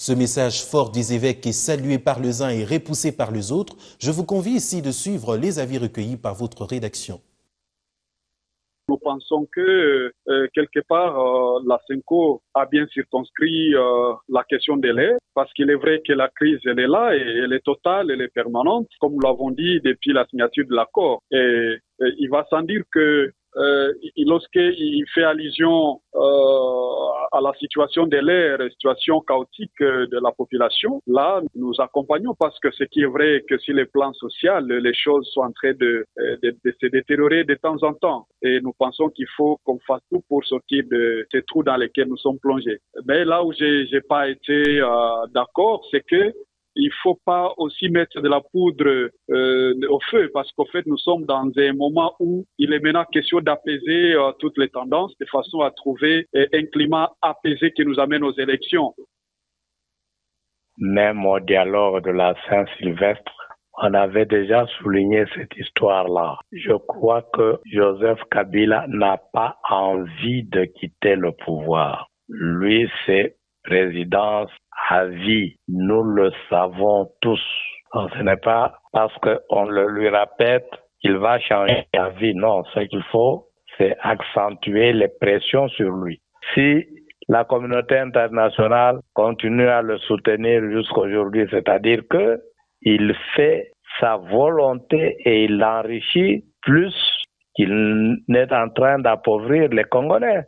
Ce message fort des évêques est salué par les uns et repoussé par les autres. Je vous convie ici de suivre les avis recueillis par votre rédaction. Nous pensons que, quelque part, la CENCO a bien circonscrit la question des laits, parce qu'il est vrai que la crise, elle est là, et elle est totale, elle est permanente, comme nous l'avons dit depuis la signature de l'accord. Et il va sans dire que lorsqu'il fait allusion à la situation de l'air, situation chaotique de la population, là, nous accompagnons parce que ce qui est vrai que sur le plan social, les choses sont en train de se détériorer de temps en temps. Et nous pensons qu'il faut qu'on fasse tout pour sortir de ces trous dans lesquels nous sommes plongés. Mais là où j'ai pas été d'accord, c'est que il faut pas aussi mettre de la poudre au feu, parce qu'au fait, nous sommes dans un moment où il est maintenant question d'apaiser toutes les tendances de façon à trouver un climat apaisé qui nous amène aux élections. Même au dialogue de la Saint-Sylvestre, on avait déjà souligné cette histoire-là. Je crois que Joseph Kabila n'a pas envie de quitter le pouvoir. Lui, c'est présidence à vie. Nous le savons tous. Donc, ce n'est pas parce qu'on le lui répète qu'il va changer à vie. Non, ce qu'il faut, c'est accentuer les pressions sur lui. Si la communauté internationale continue à le soutenir jusqu'aujourd'hui, c'est-à-dire que il fait sa volonté et il l'enrichit plus qu'il n'est en train d'appauvrir les Congolais.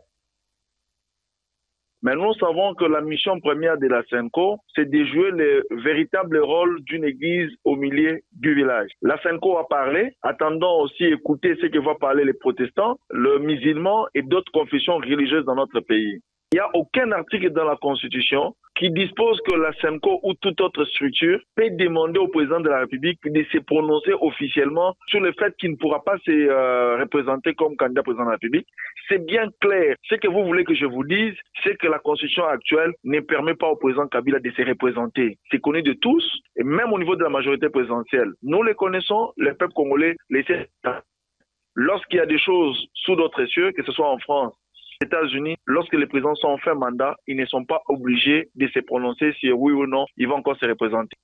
Mais nous savons que la mission première de la CENCO, c'est de jouer le véritable rôle d'une église au milieu du village. La CENCO a parlé, attendons aussi écouter ce que vont parler les protestants, les musulmans et d'autres confessions religieuses dans notre pays. Il n'y a aucun article dans la Constitution qui dispose que la CENCO ou toute autre structure peut demander au président de la République de se prononcer officiellement sur le fait qu'il ne pourra pas se représenter comme candidat président de la République. C'est bien clair. Ce que vous voulez que je vous dise, c'est que la Constitution actuelle ne permet pas au président Kabila de se représenter. C'est connu de tous, et même au niveau de la majorité présidentielle. Nous les connaissons, le peuple congolais les sait. Lorsqu'il y a des choses sous d'autres cieux, que ce soit en France, aux États-Unis, lorsque les présidents sont en fin mandat, ils ne sont pas obligés de se prononcer si oui ou non ils vont encore se représenter.